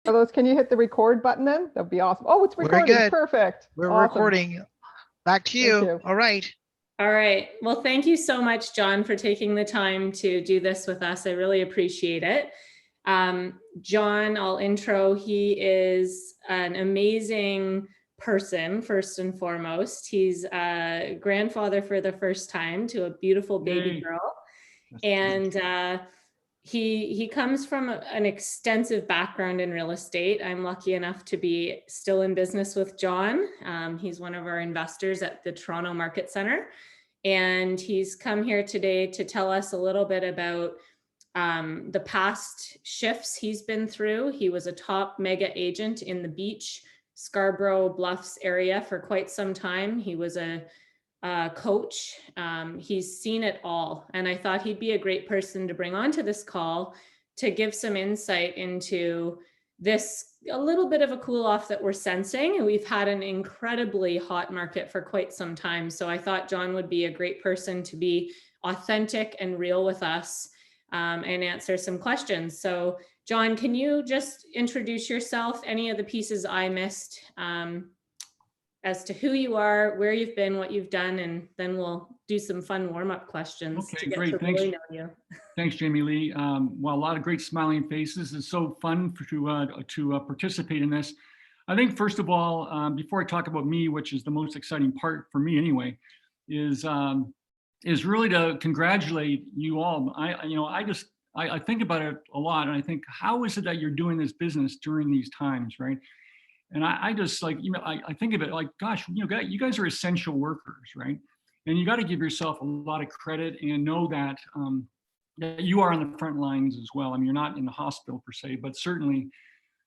Carlos, can you hit the record button then? That'd be awesome. Oh, it's Very recording. good. Perfect. We're Awesome. recording. Back to Thank you. you. All right. All right. Well, thank you so much, John, for taking the time to do this with us. I really appreciate it. John, I'll intro. He is an amazing person, first and foremost. He's a grandfather for the first time to a beautiful baby girl. And he comes from an extensive background in real estate. I'm lucky enough to be still in business with John. He's one of our investors at the Toronto Market Center. And he's come here today to tell us a little bit about the past shifts he's been through. He was a top mega agent in the Beach, Scarborough Bluffs area for quite some time. He was a coach. He's seen it all. And I thought he'd be a great person to bring onto this call to give some insight into this, a little bit of a cool off that we're sensing. We've had an incredibly hot market for quite some time. So I thought John would be a great person to be authentic and real with us and answer some questions. So John, can you just introduce yourself, any of the pieces I missed, as to who you are, where you've been, what you've done, and then we'll do some fun warm-up questions to get to really know you. Thanks, Jamie Lee. Well, a lot of great smiling faces. It's so fun to participate in this. I think first of all, before I talk about me, which is the most exciting part for me anyway, is really to congratulate you all. I think about it a lot, and I think, how is it that you're doing this business during these times, right? And I just like, I think of it like, gosh, you guys are essential workers, right? And you got to give yourself a lot of credit and know that you are on the front lines as well. I mean, you're not in the hospital per se, but certainly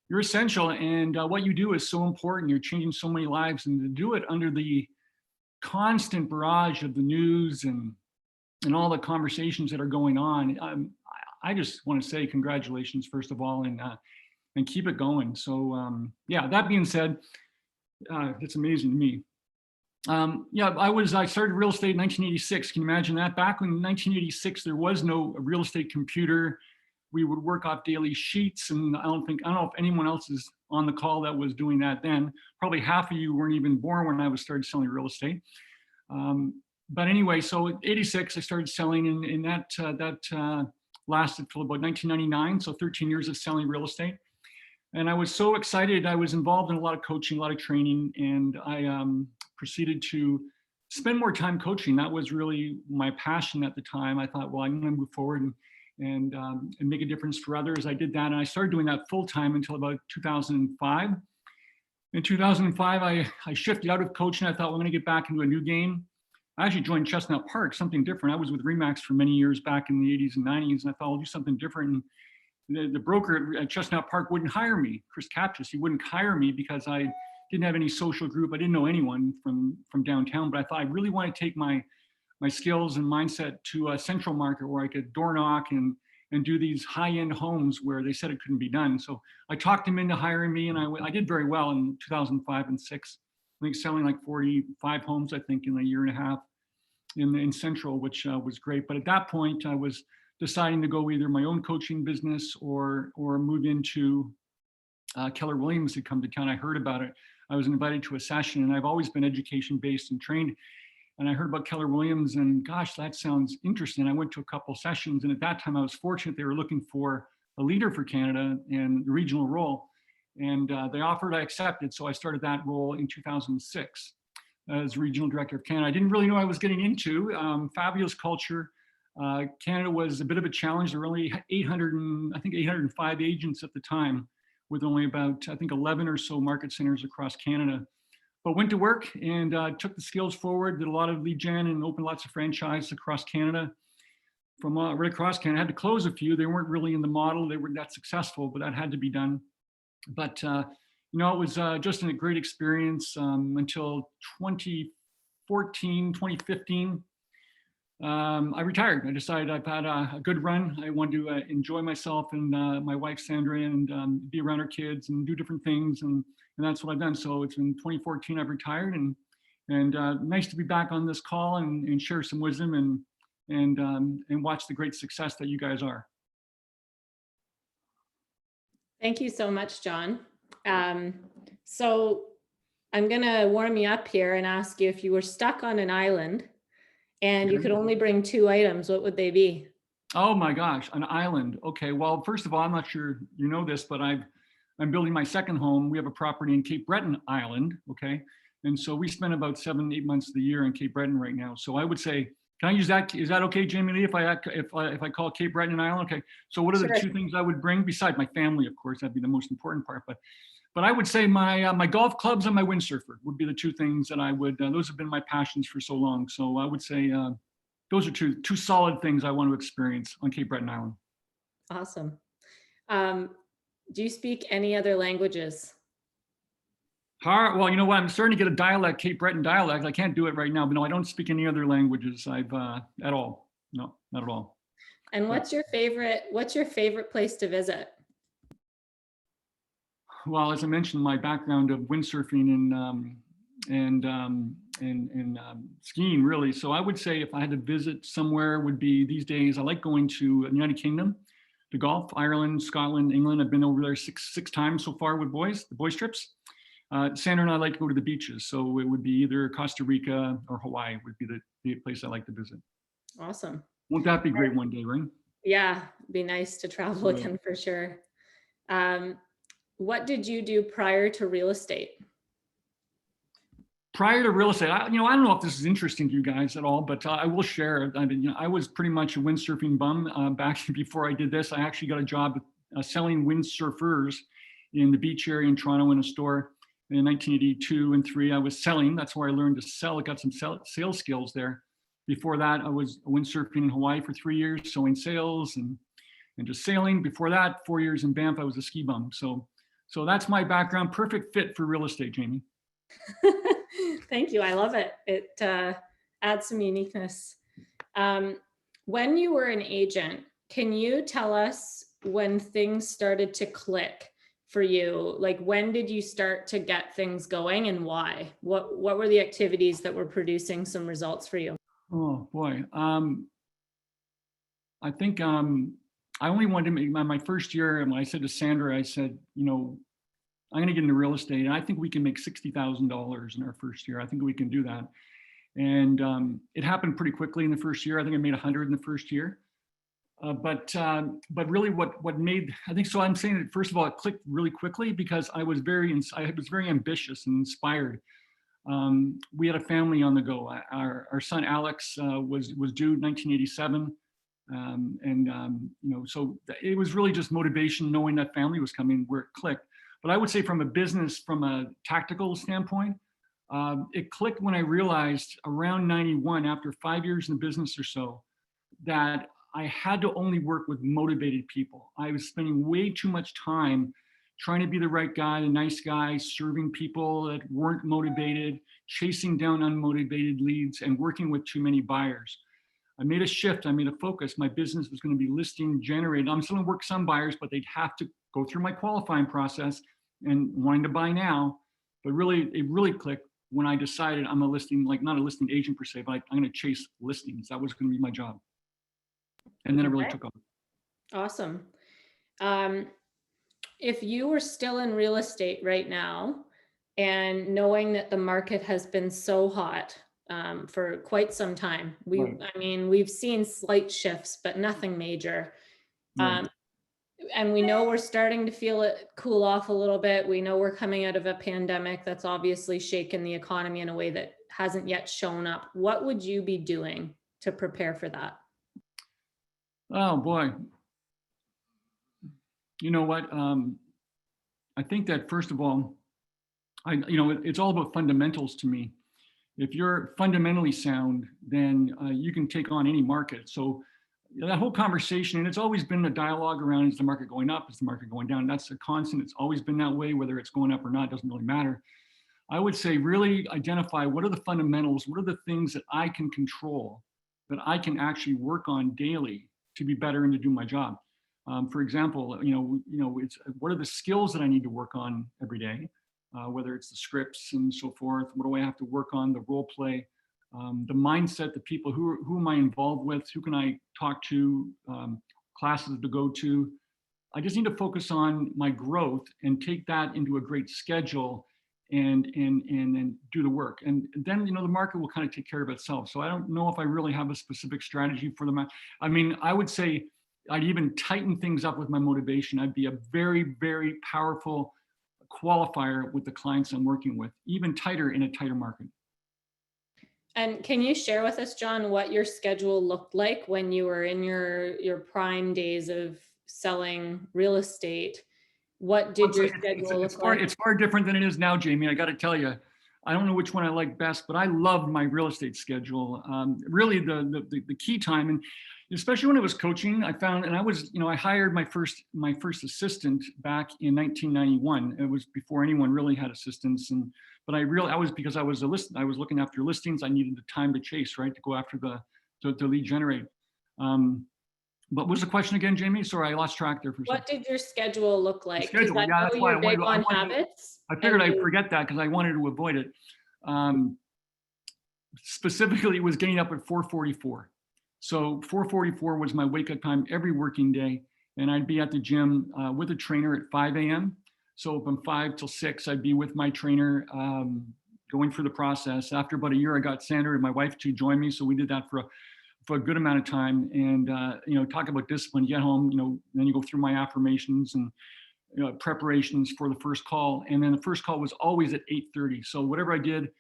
you're essential. And what you do is so important. You're changing so many lives, and to do it under the constant barrage of the news and all the conversations that are going on, I just want to say congratulations, first of all, and keep it going. So yeah, that being said, it's amazing to me. Yeah, I started real estate in 1986. Can you imagine that? Back in 1986, there was no real estate computer. We would work off daily sheets, and I don't know if anyone else is on the call that was doing that then. Probably half of you weren't even born when I started selling real estate. But anyway, so in 86, I started selling, and that lasted till about 1999. So 13 years of selling real estate. And I was so excited. I was involved in a lot of coaching, a lot of training, and I proceeded to spend more time coaching. That was really my passion at the time. I thought, well, I'm going to move forward and make a difference for others. I did that, and I started doing that full time until about 2005. In 2005, I shifted out of coaching. I thought, well, I'm going to get back into a new game. I actually joined Chestnut Park, something different. I was with Remax for many years back in the 80s and 90s, and I thought, I'll do something different. And the broker at Chestnut Park wouldn't hire me, Chris Captus. He wouldn't hire me because I didn't have any social group. I didn't know anyone from downtown, but I thought I really want to take my skills and mindset to a central market where I could door knock and do these high-end homes where they said it couldn't be done. So I talked him into hiring me, and I did very well in 2005 and 6. I think selling like 45 homes, I think, in a year and a half in Central, which was great. But at that point, I was deciding to go either my own coaching business or move into Keller Williams had come to town. I heard about it. I was invited to a session, and I've always been education based and trained. And I heard about Keller Williams, and gosh, that sounds interesting. I went to a couple sessions, and at that time I was fortunate. They were looking for a leader for Canada and the regional role. And they offered, I accepted. So I started that role in 2006 as regional director of Canada. I didn't really know what I was getting into. Fabulous culture. Canada was a bit of a challenge. There were only 805 agents at the time, with only about, I think, 11 or so market centers across Canada. But went to work and took the skills forward, did a lot of lead gen and opened lots of franchises across Canada. From right across Canada, I had to close a few. They weren't really in the model. They weren't that successful, but that had to be done. But it was just a great experience until 2014, 2015. I retired. I decided I've had a good run. I wanted to enjoy myself and my wife, Sandra, and be around our kids and do different things. And that's what I've done. So it's in 2014, I've retired, and nice to be back on this call and share some wisdom and watch the great success that you guys are. Thank you so much, John. So I'm going to warm you up here and ask you, if you were stuck on an island and you Okay. could only bring 2 items, what would they be? Oh my gosh, an island. Okay, well, first of all, I'm not sure you know this, but I'm building my second home. We have a property in Cape Breton Island, okay? And so we spend about 7, 8 months of the year in Cape Breton right now. So I would say, can I use that? Is that okay, Jamie Lee, if I call Cape Breton an island? Okay. So what are the Sure. 2 things I would bring beside my family? Of course, that'd be the most important part. But I would say my golf clubs and my windsurfer would be the 2 things that I would. Those have been my passions for so long. So I would say those are two solid things I want to experience on Cape Breton Island. Awesome. Do you speak any other languages? Well, you know what? I'm starting to get a dialect, Cape Breton dialect. I can't do it right now, but no, I don't speak any other languages. At all. No, not at all. And what's your favorite place to visit? Well, as I mentioned, my background of windsurfing and skiing, really. So I would say if I had to visit somewhere, would be these days. I like going to the United Kingdom, to golf, Ireland, Scotland, England. I've been over there six times so far with the boys trips. Sandra and I like to go to the beaches, so it would be either Costa Rica or Hawaii would be the place I like to visit. Awesome. Won't that be great one day, right? Yeah, be nice to travel Yeah. again for sure. What did you do prior to real estate? Prior to real estate, I don't know if this is interesting to you guys at all, but I will share. I mean, I was pretty much a windsurfing bum back before I did this. I actually got a job selling windsurfers in the beach area in Toronto in a store in 1982 and 3. I was selling. That's where I learned to sell. I got some sales skills there. Before that, I was windsurfing in Hawaii for 3 years, sewing sails and just sailing. Before that, 4 years in Banff, I was a ski bum. So that's my background. Perfect fit for real estate, Jamie. Thank you. I love it. It adds some uniqueness. When you were an agent, can you tell us when things started to click for you? Like, when did you start to get things going and why? What were the activities that were producing some results for you? Oh boy. I think I only wanted to make my first year, and when I said to Sandra, I said, I'm going to get into real estate, and I think we can make $60,000 in our first year. I think we can do that. And it happened pretty quickly in the first year. I think I made 100 in the first year. But really what made, I think, so I'm saying that first of all, it clicked really quickly because I was very ambitious and inspired. We had a family on the go. Our son Alex was due 1987. So it was really just motivation, knowing that family was coming, where it clicked. But I would say from a tactical standpoint, it clicked when I realized around 91, after 5 years in the business or so, that I had to only work with motivated people. I was spending way too much time trying to be the right guy, the nice guy, serving people that weren't motivated, chasing down unmotivated leads, and working with too many buyers. I made a shift. I made a focus. My business was going to be listing generated. I'm still going to work some buyers, but they'd have to go through my qualifying process and wanting to buy now. But really, it really clicked when I decided I'm a listing, like not a listing agent per se, but I'm going to chase listings. That was going to be my job. And then it really took off. Awesome. If you were still in real estate right now, and knowing that the market has been so hot for quite some time, we've seen slight shifts, but nothing major. Right. And we know we're starting to feel it cool off a little bit. We know we're coming out of a pandemic that's obviously shaken the economy in a way that hasn't yet shown up. What would you be doing to prepare for that? Oh boy. You know what? I think that first of all, it's all about fundamentals to me. If you're fundamentally sound, then you can take on any market. So that whole conversation, and it's always been a dialogue around, is the market going up? Is the market going down? That's a constant. It's always been that way, whether it's going up or not, doesn't really matter. I would say really identify what are the fundamentals, what are the things that I can control, that I can actually work on daily to be better and to do my job. For example, it's what are the skills that I need to work on every day, whether it's the scripts and so forth. What do I have to work on? The role play, the mindset, the people, who am I involved with? Who can I talk to? Classes to go to? I just need to focus on my growth and take that into a great schedule and do the work. And then, the market will kind of take care of itself. So I don't know if I really have a specific strategy for the, I mean, I would say I'd even tighten things up with my motivation. I'd be a very, very powerful qualifier with the clients I'm working with, even tighter in a tighter market. And can you share with us, John, what your schedule looked like when you were in your prime days of selling real estate? What did your schedule look like? It's far different than it is now, Jamie. I got to tell you, I don't know which one I like best, but I loved my real estate schedule. Really, the key time, and especially when I was coaching, I found, and I was, I hired my first assistant back in 1991. It was before anyone really had assistants, but I was because I was looking after listings. I needed the time to chase, right, to go after to lead generate. What was the question again, Jamie? Sorry, I lost track there for a second. What did your schedule look like? Schedule, yeah, that's why you're big on habits. I figured I'd forget that because I wanted to avoid it. Specifically, it was getting up at 4:44. So 4:44 was my wake up time every working day. And I'd be at the gym with a trainer at 5 a.m. So from 5 till 6, I'd be with my trainer going through the process. After about a year, I got Sandra and my wife to join me. So we did that for a good amount of time. And, talk about discipline, get home, then you go through my affirmations and preparations for the first call. And then the first call was always at 8:30. So whatever I did,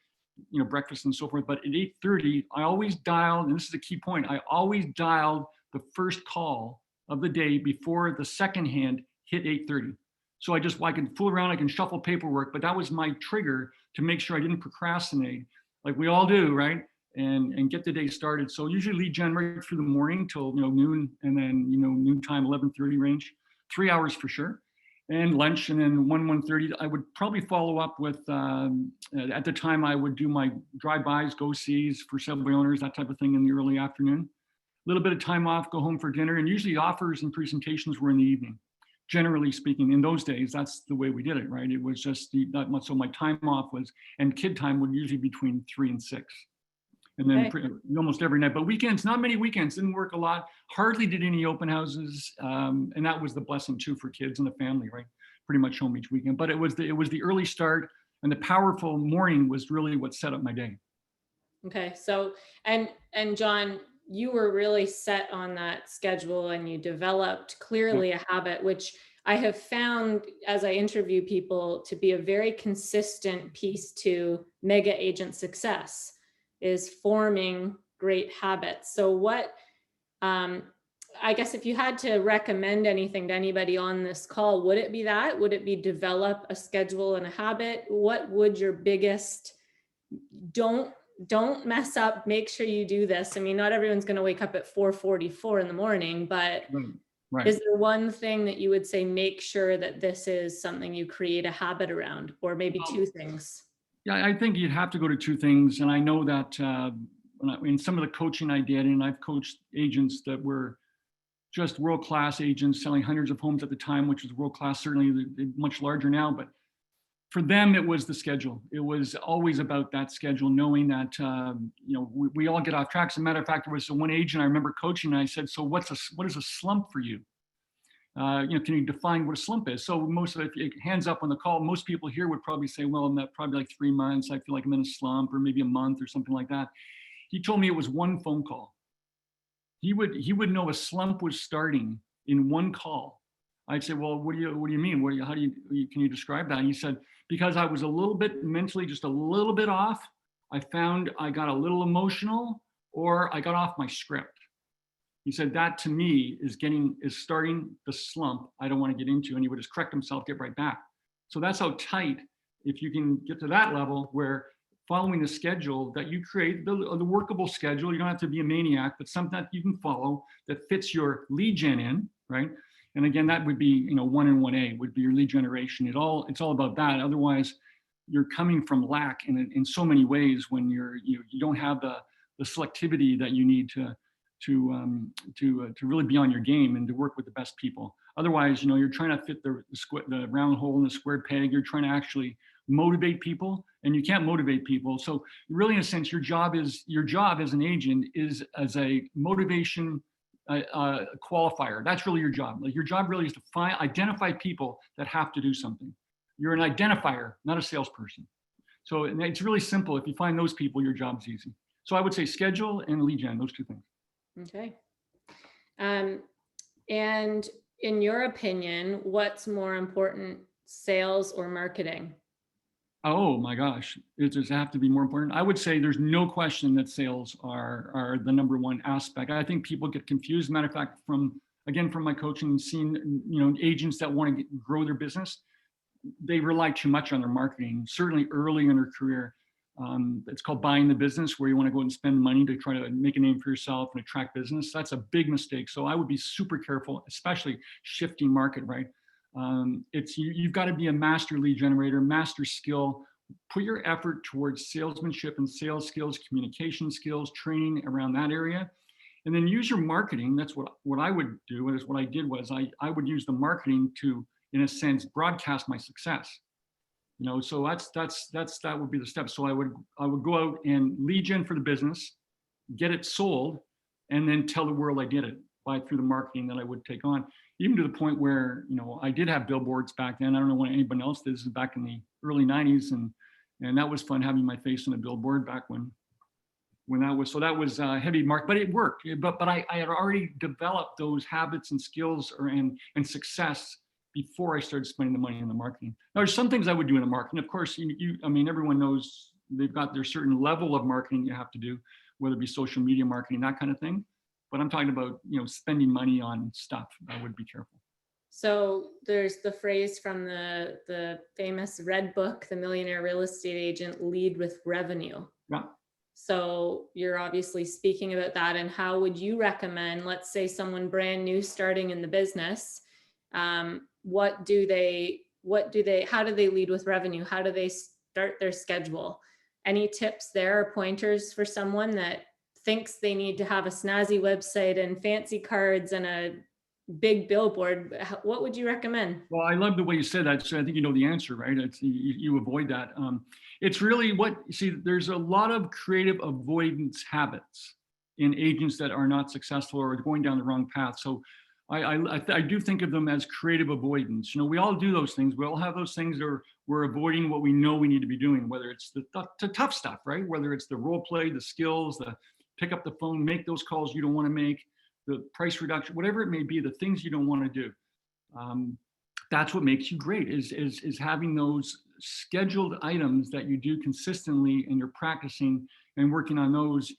breakfast and so forth. But at 8:30, I always dialed, and this is a key point, I always dialed the first call of the day before the second hand hit 8:30. So I can fool around, I can shuffle paperwork, but that was my trigger to make sure I didn't procrastinate like we all do, right? And get the day started. So usually lead generate through the morning till noon, and then noontime, 11:30 range, 3 hours for sure, and lunch, and then 1:30. I would probably follow up with at the time I would do my drive-bys, go-sees for subway owners, that type of thing in the early afternoon. A little bit of time off, go home for dinner, and usually offers and presentations were in the evening. Generally speaking, in those days, that's the way we did it, right? It was just that much. So my time off and kid time would usually be between 3 and 6. And then almost every night, but weekends, not many weekends, didn't work a lot. Hardly did any open houses. And that was the blessing too for kids and the family, right? Pretty much home each weekend, but it was the early start, and the powerful morning was really what set up my day. Okay. So, and John, you were really set on that schedule, and you developed clearly a habit, which I have found as I interview people to be a very consistent piece to mega agent success, is forming great habits. So what, I guess if you had to recommend anything to anybody on this call, would it be that? Would it be develop a schedule and a habit? What would your biggest, don't mess up, make sure you do this. I mean, not everyone's going to wake up at 4:44 in the morning, but right. Is there one thing that you would say, make sure that this is something you create a habit around, or maybe two things? Yeah, I think you'd have to go to two things. And I know that in some of the coaching I did, and I've coached agents that were just world-class agents selling hundreds of homes at the time, which was world-class, certainly much larger now. But for them, it was the schedule. It was always about that schedule, knowing that, we all get off track. As a matter of fact, there was one agent I remember coaching, and I said, so what is a slump for you? Can you define what a slump is? So most of it, hands up on the call, most people here would probably say, well, I'm at probably like 3 months. I feel like I'm in a slump, or maybe a month or something like that. He told me it was one phone call. He would know a slump was starting in one call. I'd say, well, what do you mean? Can you describe that? And he said, because I was a little bit mentally, just a little bit off. I found I got a little emotional, or I got off my script. He said that to me is starting the slump I don't want to get into. And he would just correct himself, get right back. So that's how tight, if you can get to that level where following the schedule that you create, the workable schedule, you don't have to be a maniac, but something that you can follow that fits your lead gen in, right? And again, that would be, 1 and 1A would be your lead generation. It's all about that. Otherwise, you're coming from lack in so many ways when you don't have the selectivity that you need to really be on your game and to work with the best people. Otherwise, you're trying to fit the round hole in the square peg. You're trying to actually motivate people, and you can't motivate people. So really, in a sense, your job as an agent is as a motivation qualifier. That's really your job. Like your job really is to identify people that have to do something. You're an identifier, not a salesperson. So it's really simple. If you find those people, your job's easy. So I would say schedule and lead gen, those two things. Okay. And in your opinion, what's more important, sales or marketing? Oh my gosh, does it have to be more important? I would say there's no question that sales are the number one aspect. I think people get confused. Matter of fact, from my coaching and seeing, agents that want to grow their business, they rely too much on their marketing, certainly early in their career. It's called buying the business, where you want to go and spend money to try to make a name for yourself and attract business. That's a big mistake. So I would be super careful, especially shifting market, right? You've got to be a master lead generator, master skill. Put your effort towards salesmanship and sales skills, communication skills, training around that area. And then use your marketing. That's what I would do. And what I did was I would use the marketing to, in a sense, broadcast my success. So that would be the step. So I would go out and lead gen for the business, get it sold, and then tell the world I did it through the marketing that I would take on. Even to the point where, I did have billboards back then. I don't know when anyone else did. This is back in the early 90s. And that was fun, having my face on a billboard back when that was heavy mark, but it worked. But I had already developed those habits and skills and success before I started spending the money on the marketing. Now, there's some things I would do in the marketing. Of course, everyone knows they've got their certain level of marketing you have to do, whether it be social media marketing, that kind of thing. But I'm talking about, spending money on stuff. I would be careful. So there's the phrase from the famous Red Book, The Millionaire Real Estate Agent, lead with revenue. Yeah. So you're obviously speaking about that. And how would you recommend, let's say someone brand new starting in the business, how do they lead with revenue? How do they start their schedule? Any tips there or pointers for someone that thinks they need to have a snazzy website and fancy cards and a big billboard? What would you recommend? Well, I love the way you said that. So I think you know the answer, right? You avoid that. It's really there's a lot of creative avoidance habits in agents that are not successful or going down the wrong path. So I do think of them as creative avoidance. We all do those things. We all have those things that we're avoiding what we know we need to be doing, whether it's the tough stuff, right? Whether it's the role play, the skills, the pick up the phone, make those calls you don't want to make, the price reduction, whatever it may be, the things you don't want to do. That's what makes you great is having those scheduled items that you do consistently and you're practicing and working on those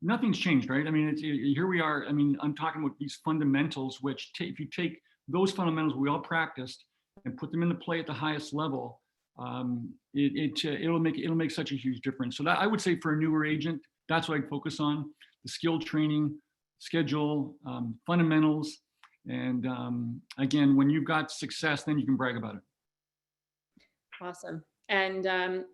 nothing's changed, right? Here we are. I'm talking about these fundamentals, which if you take those fundamentals we all practiced and put them into play at the highest level, it'll make such a huge difference. So that I would say for a newer agent, that's what I'd focus on: the skill training, schedule, fundamentals, and again, when you've got success, then you can brag about it. Awesome. And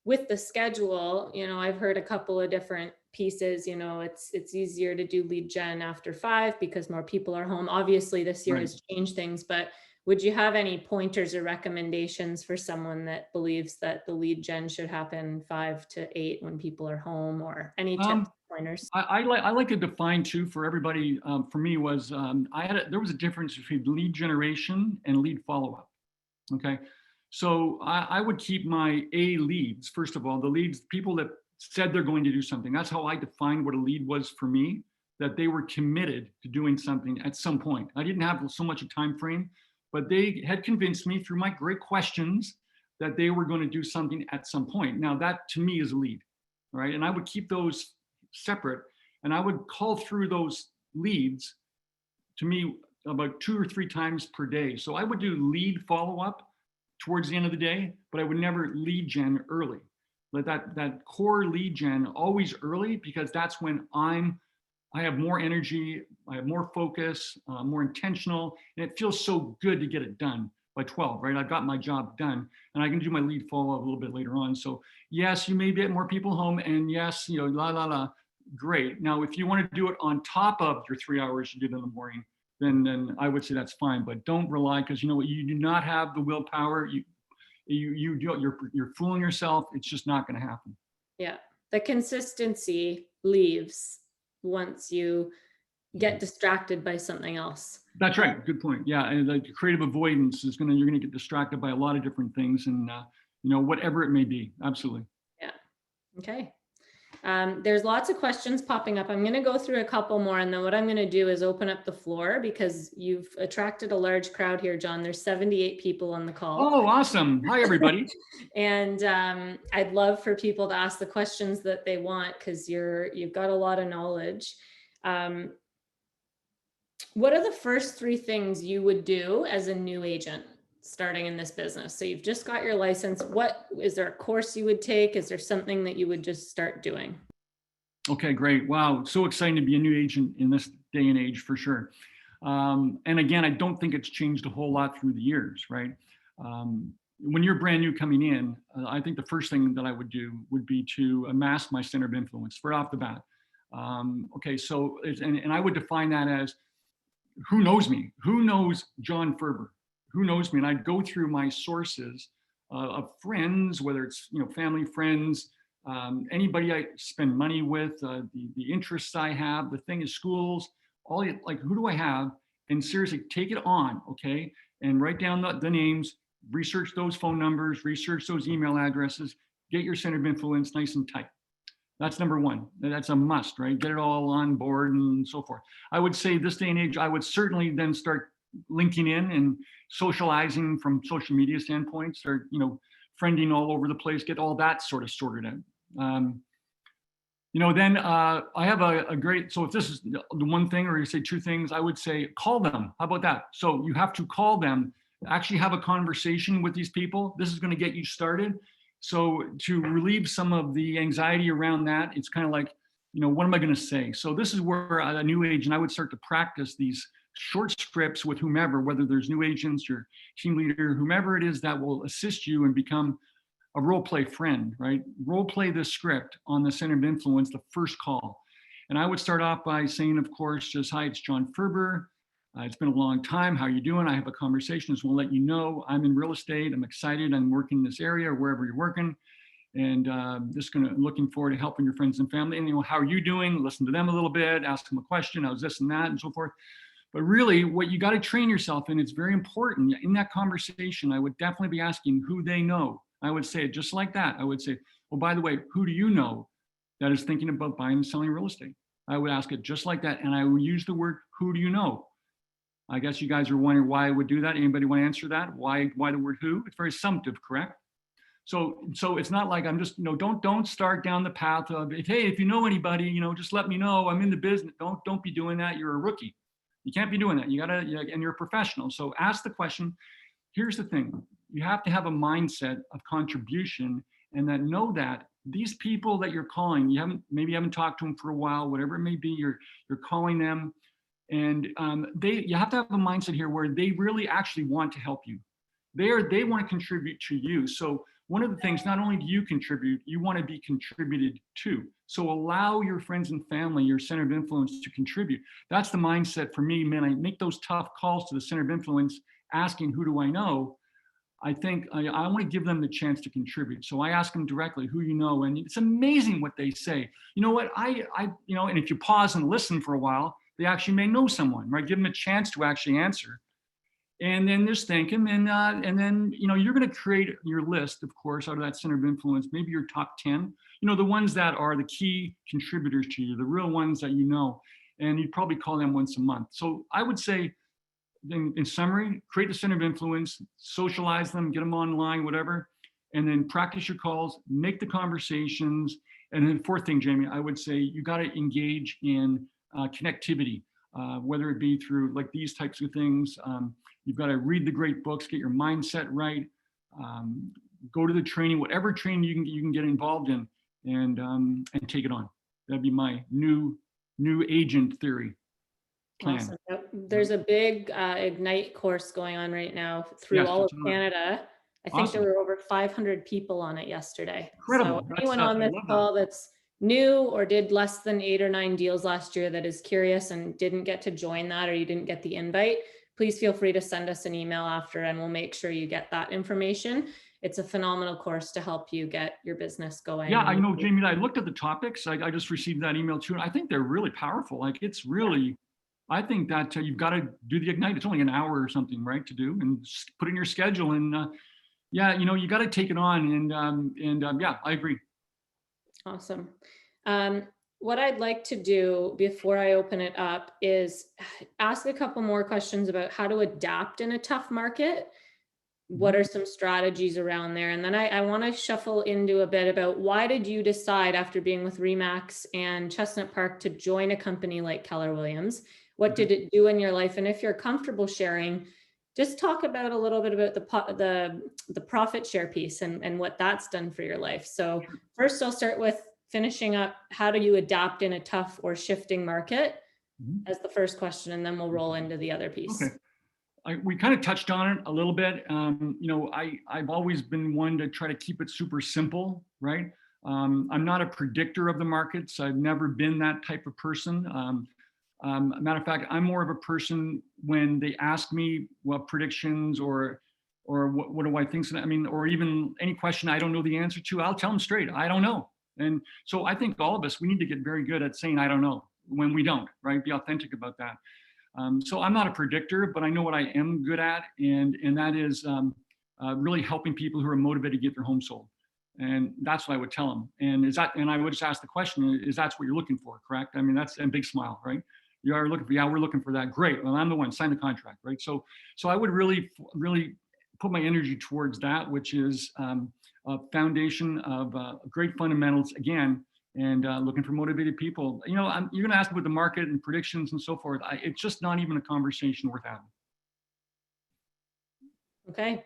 with the schedule, I've heard a couple of different pieces. It's easier to do lead gen after 5 because more people are home. Obviously, this year has changed things, but would you have any pointers or recommendations for someone that believes that the lead gen should happen 5 to 8 when people are home, or any tips, pointers? I like to define too for everybody. For me was there was a difference between lead generation and lead follow-up. Okay, so I would keep my A leads, first of all, the leads, people that said they're going to do something. That's how I defined what a lead was for me, that they were committed to doing something at some point. I didn't have so much a time frame, but they had convinced me through my great questions that they were going to do something at some point. Now that to me is a lead, right? And I would keep those separate, and I would call through those leads to me about 2 or 3 times per day. So I would do lead follow-up towards the end of the day, but I would never lead gen early. Let that core lead gen always early, because that's when I have more energy, I have more focus, more intentional, and it feels so good to get it done by 12, right? I've got my job done, and I can do my lead follow-up a little bit later on. So yes, you may get more people home, and yes, great. Now, if you want to do it on top of your 3 hours you did in the morning, then I would say that's fine, but don't rely, because you do not have the willpower. You're fooling yourself. It's just not going to happen. Yeah, the consistency leaves once you get distracted by something else. That's right. Good point. Yeah, and the creative avoidance is you're gonna get distracted by a lot of different things, and whatever it may be. Absolutely. Yeah. Okay. There's lots of questions popping up. I'm going to go through a couple more, and then what I'm going to do is open up the floor because you've attracted a large crowd here, John. There's 78 people on the call. Oh, awesome. Hi, everybody. And I'd love for people to ask the questions that they want because you've got a lot of knowledge. What are the first 3 things you would do as a new agent starting in this business? So you've just got your license. What is there a course you would take? Is there something that you would just start doing? Okay, great. Wow. So exciting to be a new agent in this day and age for sure. And again, I don't think it's changed a whole lot through the years, right? When you're brand new coming in, I think the first thing that I would do would be to amass my center of influence right off the bat. Okay, so, and I would define that as who knows me? Who knows John Furber? Who knows me? And I'd go through my sources of friends, whether it's family, friends, anybody I spend money with, the interests I have. The thing is, schools, like who do I have? And seriously, take it on, okay? And write down the names, research those phone numbers, research those email addresses, get your center of influence nice and tight. That's number one. That's a must, right? Get it all on board and so forth. I would say this day and age, I would certainly then start linking in and socializing from social media standpoint, start, friending all over the place, get all that sort of sorted out. Then I have a great, so if this is the one thing, or you say 2 things, I would say call them. How about that? So you have to call them, actually have a conversation with these people. This is going to get you started. So to relieve some of the anxiety around that, it's kind of like, what am I going to say? So this is where a new agent, I would start to practice these short scripts with whomever, whether there's new agents, your team leader, whomever it is that will assist you and become a role play friend, right? Role play this script on the center of influence, the first call. And I would start off by saying, of course, just, hi, it's John Furber. It's been a long time. How are you doing? I have a conversation. Just want to let you know I'm in real estate. I'm excited. I'm working in this area, wherever you're working. And just looking forward to helping your friends and family. And how are you doing? Listen to them a little bit, ask them a question. How's this and that and so forth. But really what you got to train yourself in, it's very important. In that conversation, I would definitely be asking who they know. I would say it just like that. I would say, well, by the way, who do you know that is thinking about buying and selling real estate? I would ask it just like that. And I would use the word, who do you know? I guess you guys are wondering why I would do that. Anybody want to answer that? Why the word who? It's very assumptive, correct? So it's not like I'm just, don't start down the path of, hey, if you know anybody, just let me know. I'm in the business. Don't be doing that. You're a rookie. You can't be doing that. You gotta, and you're a professional. So ask the question. Here's the thing. You have to have a mindset of contribution, and know that these people that you're calling, maybe haven't talked to them for a while, whatever it may be, you're calling them. And you have to have a mindset here where they really actually want to help you. They want to contribute to you. So one of the things, not only do you contribute, you want to be contributed to. So allow your friends and family, your center of influence, to contribute. That's the mindset for me, man. I make those tough calls to the center of influence, asking who do I know. I think I want to give them the chance to contribute. So I ask them directly, who you know, and it's amazing what they say. You know what, and if you pause and listen for a while, they actually may know someone, right? Give them a chance to actually answer. And then just thank them. And then, you're going to create your list, of course, out of that center of influence, maybe your top 10, the ones that are the key contributors to you, the real ones that and you'd probably call them once a month. So I would say, in summary, create the center of influence, socialize them, get them online, whatever, and then practice your calls, make the conversations. And then 4th thing, Jamie, I would say you got to engage in connectivity, whether it be through like these types of things. You've got to read the great books, get your mindset right, go to the training, whatever training you can get involved in, and take it on. That'd be my new agent theory plan. Awesome. There's a big Ignite course going on right now through all of Canada. I think there were over 500 people on it yesterday. Incredible. So anyone on this call that's new or did less than 8 or 9 deals last year that is curious and didn't get to join that, or you didn't get the invite, please feel free to send us an email after and we'll make sure you get that information. It's a phenomenal course to help you get your business going. Yeah, I know, Jamie, I looked at the topics. I just received that email too. And I think they're really powerful. Like it's really, I think that you've got to do the Ignite. It's only an hour or something, right, to do, and put in your schedule. And yeah, you got to take it on. And yeah, I agree. Awesome. What I'd like to do before I open it up is ask a couple more questions about how to adapt in a tough market. What are some strategies around there? And then I want to shuffle into a bit about why did you decide after being with Remax and Chestnut Park to join a company like Keller Williams? What did it do in your life? And if you're comfortable sharing, just talk about a little bit about the profit share piece and what that's done for your life. So first I'll start with finishing up, how do you adapt in a tough or shifting market as the first question, and then we'll roll into the other piece. Okay. We kind of touched on it a little bit. I've always been one to try to keep it super simple, right? I'm not a predictor of the markets. I've never been that type of person. Matter of fact, I'm more of a person when they ask me what predictions or what do I think? I mean, or even any question I don't know the answer to, I'll tell them straight, I don't know. And so I think all of us, we need to get very good at saying, I don't know, when we don't, right? Be authentic about that. So I'm not a predictor, but I know what I am good at, and that is really helping people who are motivated to get their home sold. And that's what I would tell them. And I would just ask the question, is that what you're looking for, correct? I mean, that's a big smile, right? You are looking for, yeah, we're looking for that. Great. Well, I'm the one, sign the contract, right? So I would really put my energy towards that, which is a foundation of great fundamentals, again, and looking for motivated people. You're going to ask about the market and predictions and so forth. It's just not even a conversation worth having. Okay,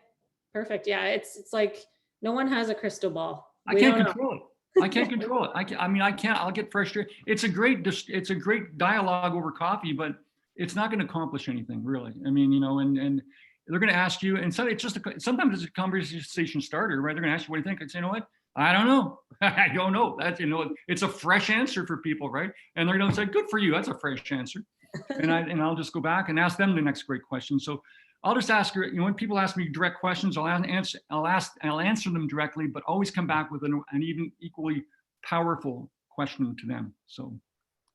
perfect. Yeah, it's like no one has a crystal ball. I can't control it. I can't control it. I can't. I'll get frustrated. It's a great dialogue over coffee, but it's not going to accomplish anything really. I mean, and they're going to ask you, and so it's just sometimes it's a conversation starter, right? They're going to ask you, what do you think? I'd say, you know what? I don't know. I don't know. That's, it's a fresh answer for people, right? And they're going to say, good for you. That's a fresh answer. And I'll just go back and ask them the next great question. So I'll just ask her, when people ask me direct questions, I'll answer them directly, but always come back with an even equally powerful question to them. So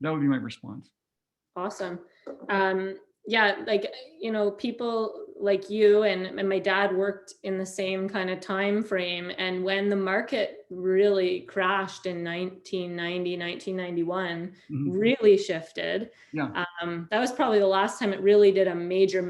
that would be my response. Awesome. Yeah, like, people like you and my dad worked in the same kind of time frame. And when the market really crashed in 1990, 1991, really shifted. Yeah. That was probably the last time it really did a major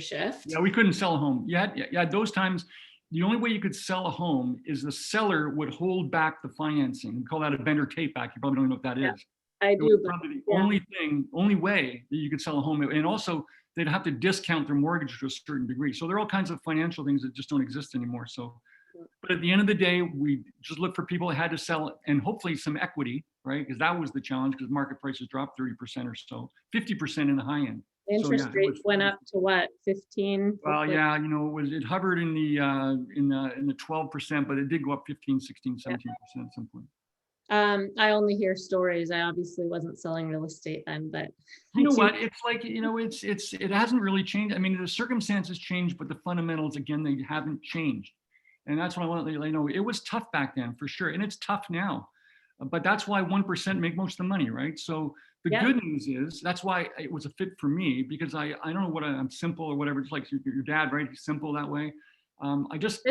shift. Yeah, we couldn't sell a home. Yeah, those times, the only way you could sell a home is the seller would hold back the financing. We call that a vendor take back. You probably don't know what that is. I do. Probably the only way that you could sell a home. And also they'd have to discount their mortgage to a certain degree. So there are all kinds of financial things that just don't exist anymore. So, but at the end of the day, we just look for people that had to sell and hopefully some equity, right? Because that was the challenge, because market prices dropped 30% or so, 50% in the high end. Interest rates went up to what, 15? Well, yeah, it hovered in the 12%, but it did go up 15, 16, 17% at some point. I only hear stories. I obviously wasn't selling real estate then, but you know what? It's like, it hasn't really changed. I mean, the circumstances changed, but the fundamentals, again, they haven't changed. And that's what I want to let you know. It was tough back then for sure. And it's tough now, but that's why 1% make most of the money, right? So the good news is that's why it was a fit for me, because I don't know what I'm simple or whatever. It's like your dad, right? He's simple that way. I just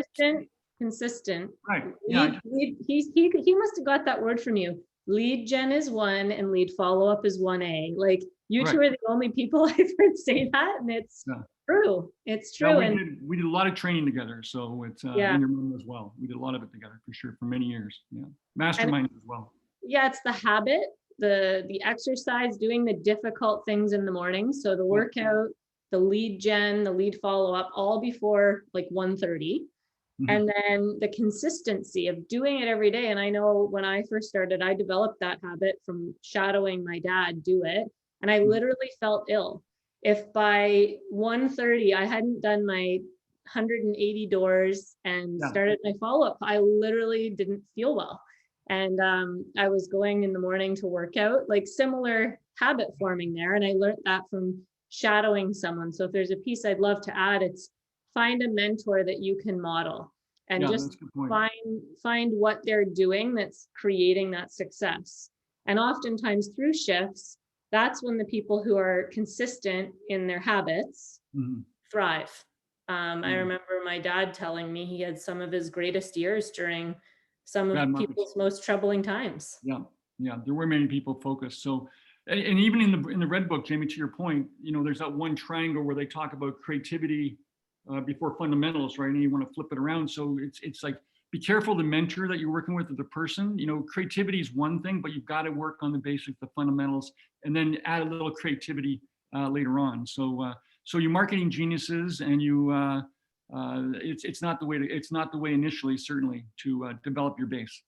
consistent. Right. He must have got that word from you. Lead gen is 1 and lead follow up is 1A. Like you two are the only people I've heard say that, and it's true. It's true. Yeah, we did a lot of training together, so it's in your room as well. We did a lot of it together for sure for many years. Yeah, mastermind as well. Yeah, it's the habit, the exercise, doing the difficult things in the morning. So the workout, the lead gen, the lead follow up, all before like 1:30. And then the consistency of doing it every day. And I know when I first started, I developed that habit from shadowing my dad do it. And I literally felt ill. If by 1:30 I hadn't done my 180 doors and started my follow-up, I literally didn't feel well. And I was going in the morning to work out, like similar habit forming there. And I learned that from shadowing someone. So if there's a piece I'd love to add, it's find a mentor that you can model and just find what they're doing that's creating that success. And oftentimes through shifts, that's when the people who are consistent in their habits Mhm. thrive. I Mhm. remember my dad telling me he had some of his greatest years during some of Bad markets. people's most troubling times. Yeah, yeah, there were many people focused. So, and even in the red book, Jamie, to your point, there's that one triangle where they talk about creativity before fundamentals, right? And you want to flip it around. So it's like, be careful the mentor that you're working with, or the person. Creativity is one thing, but you've got to work on the basics, the fundamentals, and then add a little creativity later on. So you marketing geniuses, and it's not the way initially, certainly, to develop your base.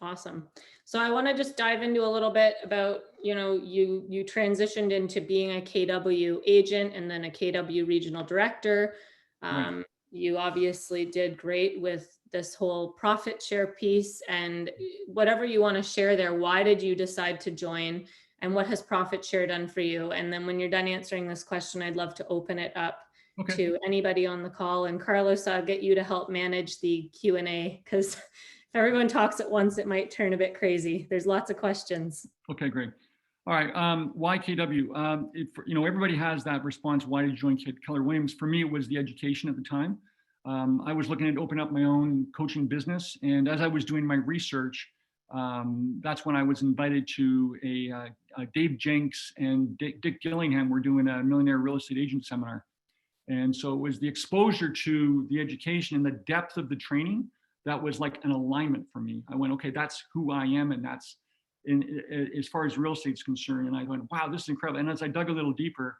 Awesome. So I want to just dive into a little bit about, you transitioned into being a KW agent and then a KW regional director. Right. You obviously did great with this whole profit share piece, and whatever you want to share there. Why did you decide to join, and what has profit share done for you? And then when you're done answering this question, I'd love to open it up Okay. to anybody on the call. And Carlos, I'll get you to help manage the Q&A, because if everyone talks at once, it might turn a bit crazy. There's lots of questions. Okay, great. All right. Why KW? Everybody has that response. Why did you join Keller Williams? For me, it was the education at the time. I was looking to open up my own coaching business, and as I was doing my research, that's when I was invited to a Dave Jenks and Dick Gillingham were doing a millionaire real estate agent seminar. And so it was the exposure to the education and the depth of the training that was like an alignment for me. I went, okay, that's who I am, and that's as far as real estate is concerned. And I went, wow, this is incredible. And as I dug a little deeper,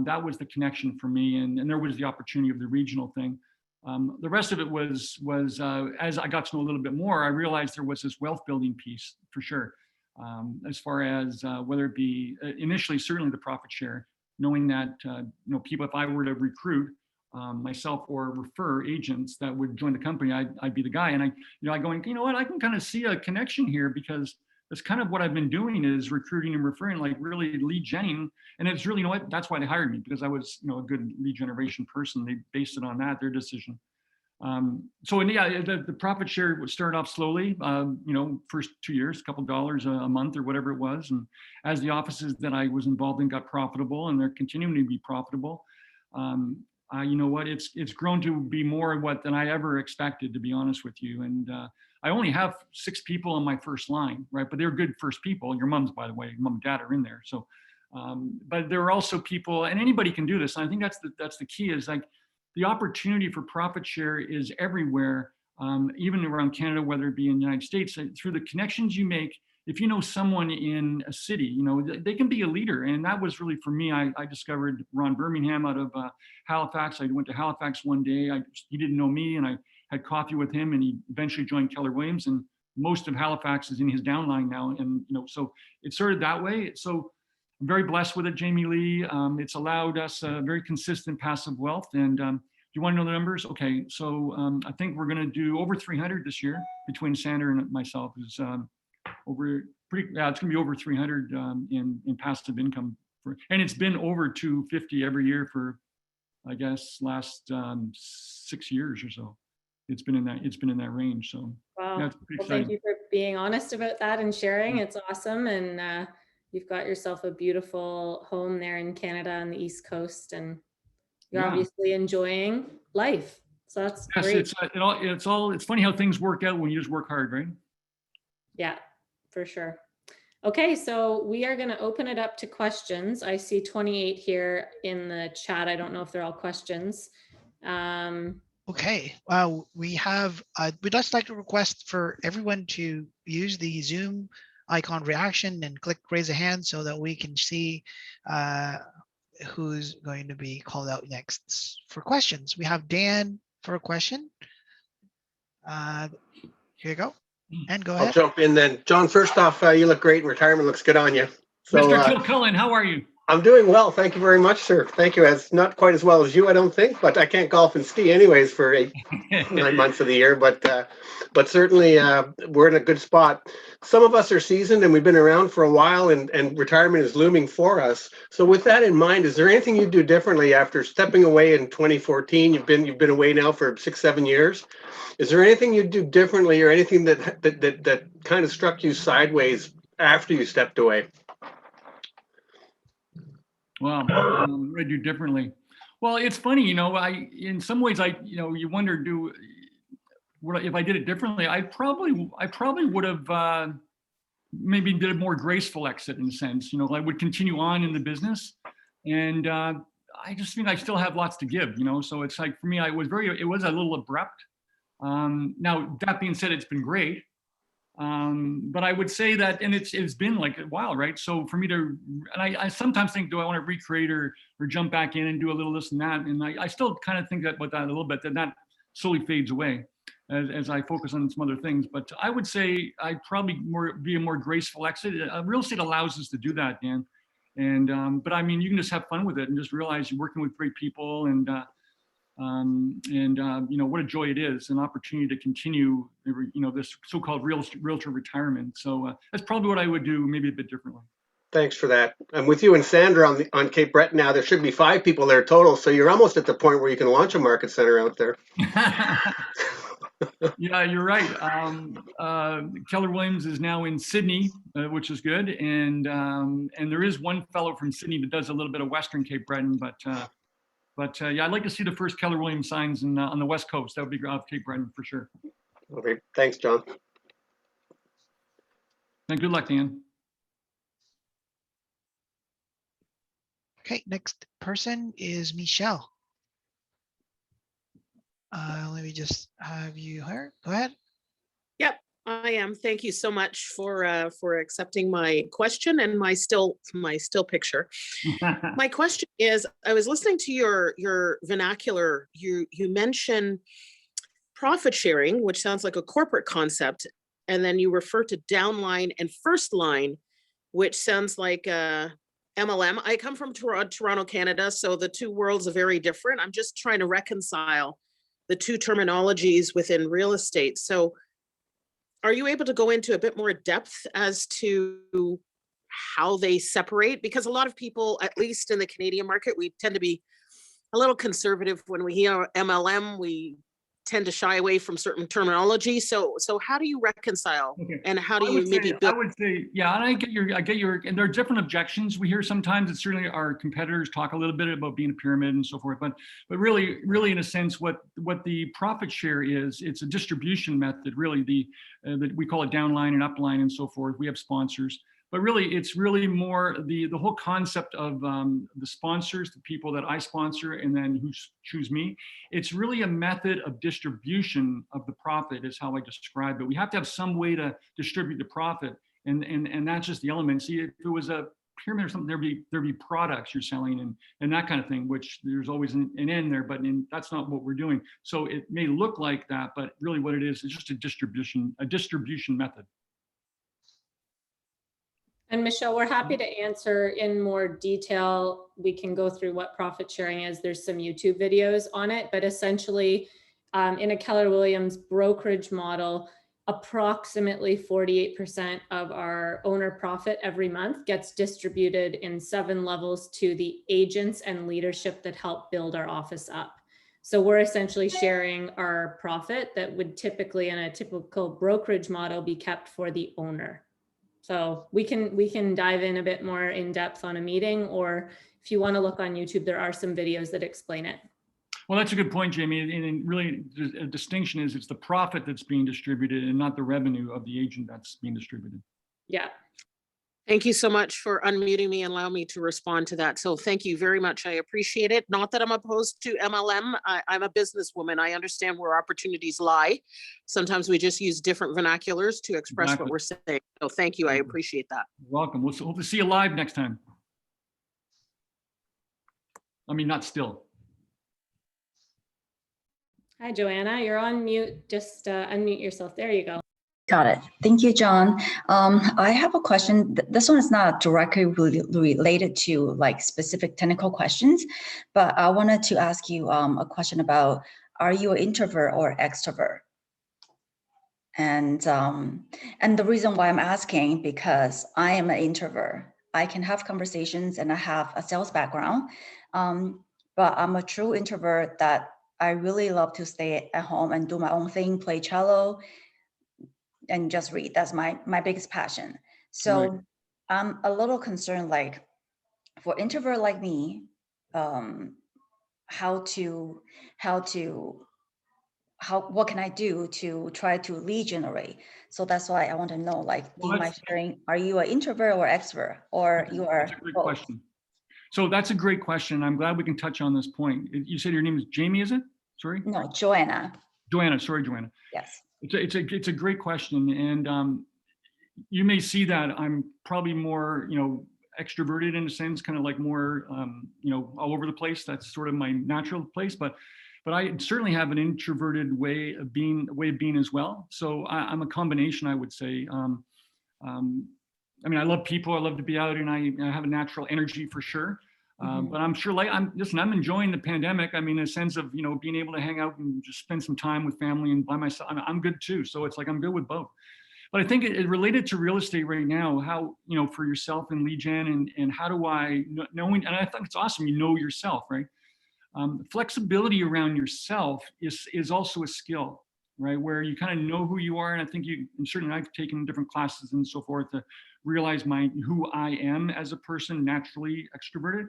that was the connection for me, and there was the opportunity of the regional thing. The rest of it was as I got to know a little bit more, I realized there was this wealth building piece for sure. As far as whether it be initially, certainly the profit share, knowing that people, if I were to recruit myself or refer agents that would join the company, I'd be the guy. And I going, what, I can kind of see a connection here, because that's kind of what I've been doing, is recruiting and referring, like really lead genning. And it's really, that's why they hired me, because I was, a good lead generation person. They based it on that, their decision. The profit share would start off slowly, first 2 years, a couple dollars a month or whatever it was. And as the offices that I was involved in got profitable, and they're continuing to be profitable, it's grown to be more than I ever expected, to be honest with you. And I only have 6 people on my first line, right? But they're good first people. Your mom's, by the way, mom and dad are in there. So, but there are also people, and anybody can do this. And I think that's the key, is like, the opportunity for profit share is everywhere, even around Canada, whether it be in the United States. Through the connections you make, if you know someone in a city, they can be a leader. And that was really, for me, I discovered Ron Birmingham out of Halifax. I went to Halifax one day. He didn't know me, and I had coffee with him, and he eventually joined Keller Williams. And most of Halifax is in his downline now. And, so it started that way. So I'm very blessed with it, Jamie Lee. It's allowed us a very consistent passive wealth. And you want to know the numbers? Okay, so I think we're going to do over 300 this year between Sander and myself. It's going to be over 300 in passive income, and it's been over 250 every year for, I guess, last 6 years or so. It's been in that range. So wow. Yeah, it's pretty well, exciting. thank you for being honest about that and sharing. It's awesome. And you've got yourself a beautiful home there in Canada on the East Coast, and you're obviously enjoying life. So that's great. It's funny how things work out when you just work hard, right? Yeah, for sure. Okay, so we are going to open it up to questions. I see 28 here in the chat. I don't know if they're all questions. Okay, we'd just like to request for everyone to use the Zoom icon reaction and click raise a hand, so that we can see who's going to be called out next for questions. We have Dan for a question. Here you go. And go ahead. I'll jump in then. John, first off, you look great, and retirement looks good on you. So, Mr. Kilcullen, how are you? I'm doing well. Thank you very much, sir. Thank you. As not quite as well as you, I don't think, but I can't golf and ski anyways for 9 months of the year. But certainly we're in a good spot. Some of us are seasoned and we've been around for a while, and retirement is looming for us. So with that in mind, is there anything you do differently after stepping away in 2014? You've been away now for 6-7 years. Is there anything you do differently, or anything that kind of struck you sideways after you stepped away? Well, what I do differently. Well, it's funny, you know, in some ways, you wonder, if I did it differently, I probably would have maybe did a more graceful exit in a sense. You know, I would continue on in the business, and I just think I still have lots to give. You know, so it's like for me, it was a little abrupt. Now that being said, it's been great. But I would say that, and it's been like a while, right? So for me and I sometimes think, do I want to recreate or jump back in and do a little this and that? And I still kind of think about that a little bit, that slowly fades away as I focus on some other things. But I would say I'd probably be a more graceful exit. Real estate allows us to do that, Dan. And but I mean, you can just have fun with it and just realize you're working with great people, and you know, what a joy it is, an opportunity to continue, you know, this so-called realtor retirement. So that's probably what I would do, maybe a bit differently. Thanks for that. I'm with you and Sandra on Cape Breton now. There should be 5 people there total, so you're almost at the point where you can launch a market center out there. Yeah, you're right. Keller Williams is now in Sydney, which is good, and there is one fellow from Sydney that does a little bit of Western Cape Breton, but yeah, I'd like to see the first Keller Williams signs on the West Coast. That would be off Cape Breton for sure. Okay, thanks, John. And good luck, Dan. Okay, next person is Michelle. Let me just have you here. Go ahead. Yep, I am. Thank you so much for accepting my question and my still picture. My question is, I was listening to your vernacular. You mentioned profit sharing, which sounds like a corporate concept, and then you refer to downline and first line, which sounds like MLM. I come from Toronto, Canada, so the two worlds are very different. I'm just trying to reconcile the two terminologies within real estate. So are you able to go into a bit more depth as to how they separate? Because a lot of people, at least in the Canadian market, we tend to be a little conservative when we hear MLM. We tend to shy away from certain terminology. So how do you reconcile, and how do you maybe build? I would say, yeah, and I get your, and there are different objections we hear sometimes. It's certainly our competitors talk a little bit about being a pyramid and so forth, but really in a sense, what the profit share is, it's a distribution method, really, that we call it downline and upline and so forth. We have sponsors. But really, it's really more the whole concept of the sponsors, the people that I sponsor, and then who choose me. It's really a method of distribution of the profit, is how I describe it. We have to have some way to distribute the profit, and that's just the element. See, if it was a pyramid or something, there'd be products you're selling and that kind of thing, which there's always an end there, but that's not what we're doing. So it may look like that, but really what it is just a distribution method. And Michelle, we're happy to answer in more detail. We can go through what profit sharing is. There's some YouTube videos on it, but essentially in a Keller Williams brokerage model, approximately 48% of our owner profit every month gets distributed in 7 levels to the agents and leadership that help build our office up. So we're essentially sharing our profit that would typically in a typical brokerage model be kept for the owner. So we can dive in a bit more in depth on a meeting, or if you want to look on YouTube, there are some videos that explain it. Well, that's a good point, Jamie. And really, a distinction is it's the profit that's being distributed and not the revenue of the agent that's being distributed. Yeah. Thank you so much for unmuting me and allowing me to respond to that. So thank you very much. I appreciate it. Not that I'm opposed to MLM. I'm a businesswoman. I understand where opportunities lie. Sometimes we just use different vernaculars to express what we're saying. So thank you. I appreciate that. You're welcome. We'll hope to see you live next time. I mean, not still. Hi, Joanna. You're on mute. Just unmute yourself. There you go. Got it. Thank you, John. I have a question. This one is not directly related to like specific technical questions, but I wanted to ask you a question about, are you an introvert or extrovert? And the reason why I'm asking, because I am an introvert. I can have conversations and I have a sales background, but I'm a true introvert that I really love to stay at home and do my own thing, play cello, and just read. That's my biggest passion. So right. I'm a little concerned, like for introvert like me, what can I do to try to lead generate? So that's why I want to know, like, do you mind sharing, are you an introvert or extrovert, or you are That's a great both? question. So that's a great question. I'm glad we can touch on this point. You said your name is Jamie, is it? Sorry? No, Joanna. Joanna, sorry, Joanna. Yes. It's a great question. And you may see that I'm probably more, extroverted in a sense, kind of like more, all over the place. That's sort of my natural place, but I certainly have an introverted way of being as well. So I'm a combination, I would say. I mean, I love people. I love to be out, and I have a natural energy for sure. But I'm sure, I'm enjoying the pandemic. I mean, in a sense of, being able to hang out and just spend some time with family and by myself. I'm good too. So it's like, I'm good with both. But I think it related to real estate right now, how, for yourself and lead gen, and how do I knowing, and I think it's awesome, yourself, right? Flexibility around yourself is also a skill, right? Where you kind of know who you are. And I think and certainly I've taken different classes and so forth to realize who I am as a person, naturally extroverted.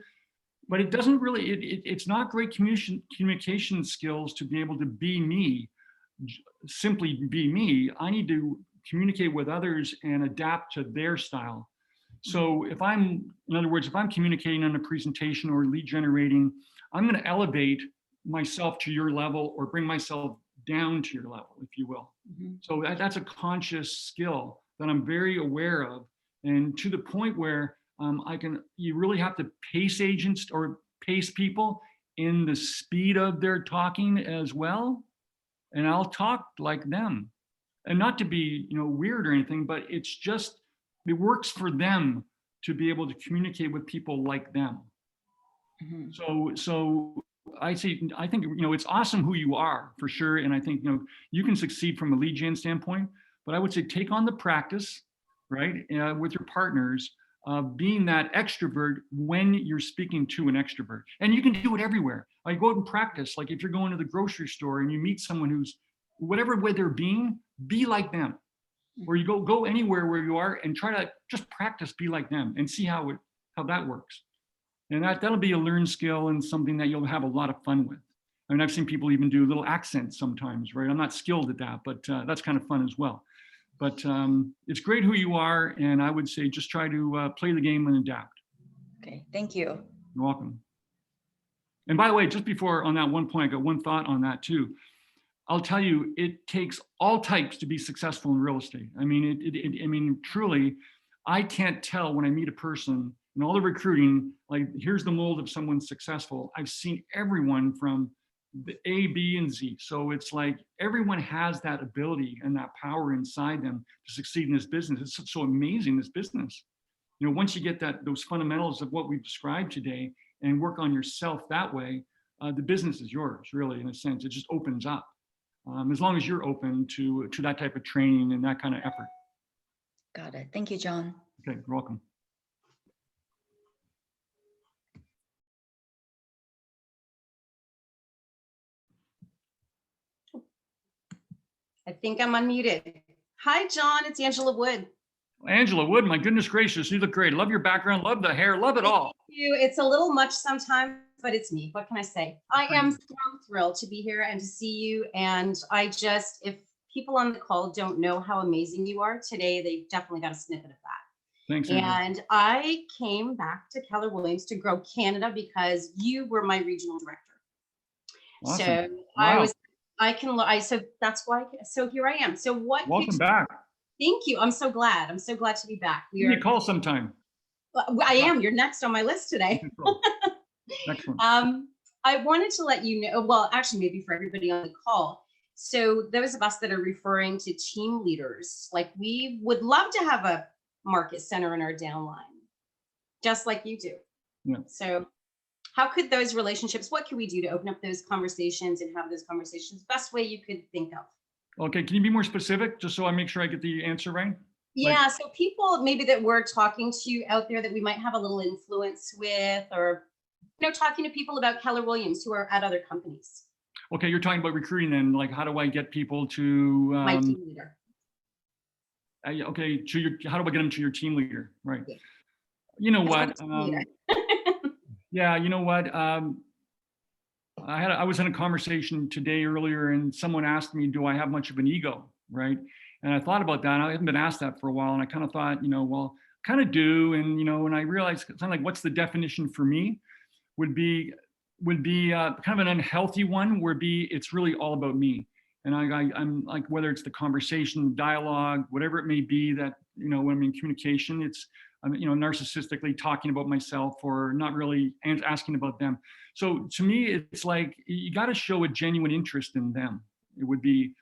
But it doesn't really, it's not great communication skills to be able to be me, simply be me. I need to communicate with others and adapt to their style. So in other words, if I'm communicating on a presentation or lead generating, I'm going to elevate myself to your level or bring myself down to your level, if you will. So that's a conscious skill that I'm very aware of, and to the point where you really have to pace agents or pace people in the speed of their talking as well. And I'll talk like them, and not to be, weird or anything, but it works for them to be able to communicate with people like them. So I think, it's awesome who you are for sure. And I think, you can succeed from a lead gen standpoint, but I would say take on the practice, right? With your partners, being that extrovert when you're speaking to an extrovert. And you can do it everywhere. Like, go out and practice. Like, if you're going to the grocery store and you meet someone who's whatever way they're being, be like them. Or you go anywhere where you are and try to just practice, be like them, and see how that works. And that'll be a learned skill and something that you'll have a lot of fun with. I mean, I've seen people even do little accents sometimes, right? I'm not skilled at that, but that's kind of fun as well. But it's great who you are, and I would say just try to play the game and adapt. Okay, thank you. You're welcome. And by the way, just before on that one point, I got one thought on that too. I'll tell you, it takes all types to be successful in real estate. I mean, truly, I can't tell when I meet a person in all the recruiting, like, here's the mold of someone successful. I've seen everyone from the A, B, and Z. So it's like everyone has that ability and that power inside them to succeed in this business. It's so amazing, this business. Once you get those fundamentals of what we've described today and work on yourself that way, the business is yours, really, in a sense. It just opens up. As long as you're open to that type of training and that kind of effort. Got it. Thank you, John. Okay, you're welcome. I think I'm unmuted. Hi, John. It's Angela Wood. Angela Wood, my goodness gracious, you look great. Love your background, love the hair, love it all. Thank you. It's a little much sometimes, but it's me. What can I say? I am so thrilled to be here and to see you. And if people on the call don't know how amazing you are today, they've definitely got a snippet of that. Thanks, Angela. And I came back to Keller Williams to grow Canada because you were my regional director. Awesome. So wow. So that's why, so here I am. So what? Welcome back. Thank you. I'm so glad. I'm so glad to be back. Give me a call sometime. I am. You're next on my list today. Excellent. I wanted to let you know, well, actually, maybe for everybody on the call. So those of us that are referring to team leaders, like, we would love to have a market center in our downline, just like you do. Yeah. So how could those relationships, what can we do to open up those conversations and have those conversations? Best way you could think of. Okay, can you be more specific, just so I make sure I get the answer right? Yeah, so people maybe that we're talking to out there that we might have a little influence with, or, talking to people about Keller Williams who are at other companies. Okay, you're talking about recruiting then, like, how do I get people to My team leader. Okay, how do I get them to your team leader? Right. Yeah. You know what? Yeah, you know what? I was in a conversation today earlier, and someone asked me, do I have much of an ego, right? And I thought about that. I haven't been asked that for a while, and I kind of thought, well, kind of do. And and I realized kind of like, what's the definition for me? Would be kind of an unhealthy one, where it's really all about me. And I'm like, whether it's the conversation, dialogue, whatever it may be, that when I'm in communication, I'm narcissistically talking about myself or not really asking about them. So to me, it's like you got to show a genuine interest in them. It would be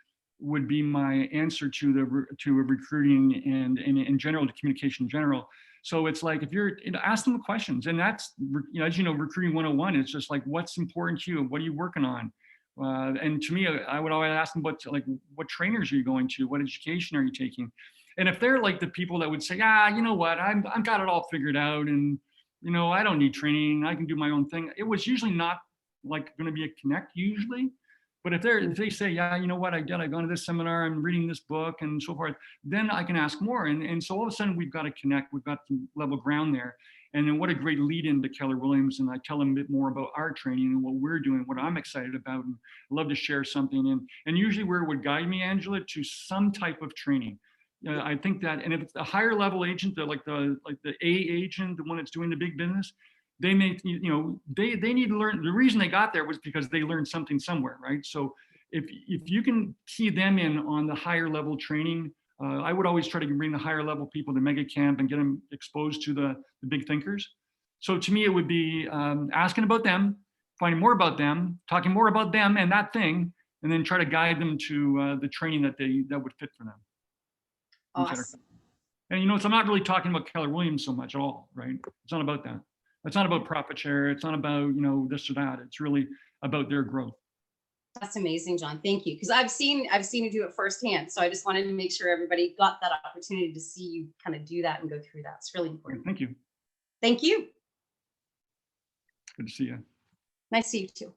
my answer to recruiting and in general, to communication in general. So it's like, if you're ask them questions, and that's as recruiting 101. It's just like, what's important to you? What are you working on? And to me, I would always ask them about, like, what trainers are you going to? What education are you taking? And if they're like the people that would say, you know what, I've got it all figured out, and I don't need training, I can do my own thing. It was usually not like going to be a connect usually. But if they say, yeah, you know what, I've gone to this seminar, I'm reading this book and so forth, then I can ask more. And so all of a sudden we've got to connect, we've got some level ground there. And then what a great lead in to Keller Williams. And I tell them a bit more about our training and what we're doing, what I'm excited about, and I love to share something. And usually where it would guide me, Angela, to some type of training. I think that, and if it's a higher level agent, like the A agent, the one that's doing the big business, they may, they need to learn. The reason they got there was because they learned something somewhere, right? So if you can key them in on the higher level training, I would always try to bring the higher level people to Mega Camp and get them exposed to the big thinkers. So to me, it would be asking about them, finding more about them, talking more about them and that thing, and then try to guide them to the training that would fit for them. Awesome. And so I'm not really talking about Keller Williams so much at all, right? It's not about that. It's not about profit share. It's not about this or that. It's really about their growth. That's amazing, John. Thank you. Because I've seen you do it firsthand. So I just wanted to make sure everybody got that opportunity to see you kind of do that and go through that. It's really important. Thank you. Thank you. Good to see you. Nice to see you too.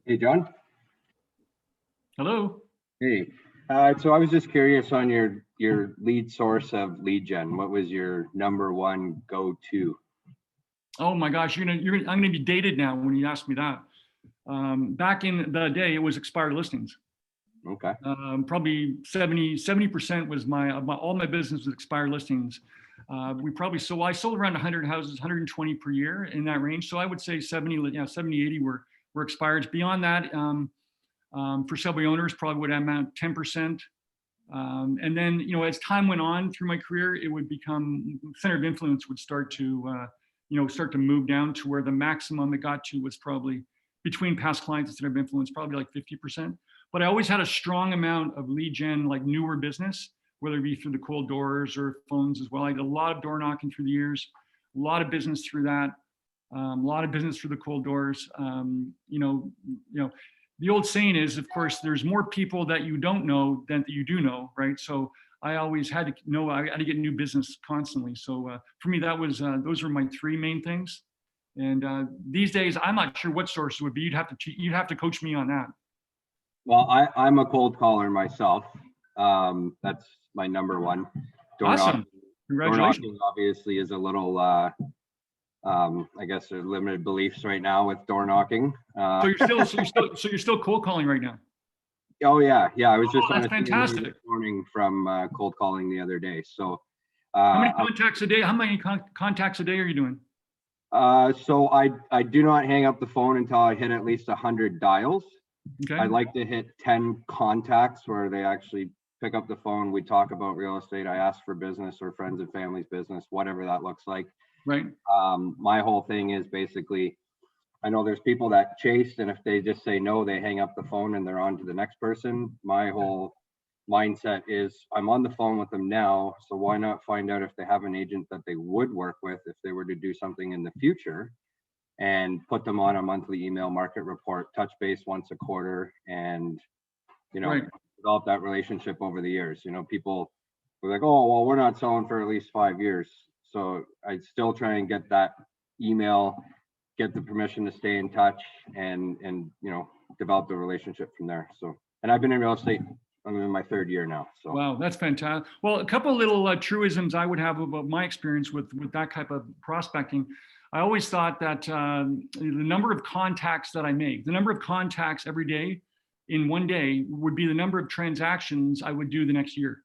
Hey, John. Hello. Hey. So I was just curious on your lead source of lead gen. What was your number one go-to? Oh my gosh, I'm gonna be dated now when you ask me that. Back in the day, it was expired listings. Okay. Probably 70% was all my business was expired listings. I sold around 100 houses, 120 per year, in that range. So I would say 70, 80 were expireds. Beyond that, for several owners, probably would amount 10%. And then, as time went on through my career, it would become, center of influence would start to move down to where the maximum it got to was probably, between past clients and center of influence, probably like 50%. But I always had a strong amount of lead gen, like newer business, whether it be through the cold doors or phones as well. I did a lot of door knocking through the years, a lot of business through that, a lot of business through the cold doors. The old saying is, of course, there's more people that you don't know than that you do know, right? So I always had to know, I had to get new business constantly. So for me, those were my three main things. And these days, I'm not sure what sources would be. You'd have to coach me on that. Well, I'm a cold caller myself. That's my number one. Awesome. Congratulations. Door knocking obviously is a little, I guess there's limited beliefs right now with door knocking. So you're still cold calling right now? Oh yeah. I was just that's fantastic. This morning from cold calling the other day. So how many contacts a day? How many contacts a day are you doing? So I do not hang up the phone until I hit at least 100 dials. Okay. I like to hit 10 contacts where they actually pick up the phone. We talk about real estate. I ask for business or friends and family's business, whatever that looks like. Right. My whole thing is basically, I know there's people that chase, and if they just say no, they hang up the phone and they're on to the next person. My whole mindset is, I'm on the phone with them now, so why not find out if they have an agent that they would work with if they were to do something in the future, and put them on a monthly email market report, touch base once a quarter, and Right. develop that relationship over the years. People were like, oh, well, we're not selling for at least 5 years. So I still try and get that email, get the permission to stay in touch, and develop the relationship from there. So, and I've been in real estate I'm in my 3rd year now. So Wow, that's fantastic. Well, a couple of little truisms I would have about my experience with that type of prospecting. I always thought that the number of contacts that I make, the number of contacts every day in one day would be the number of transactions I would do the next year.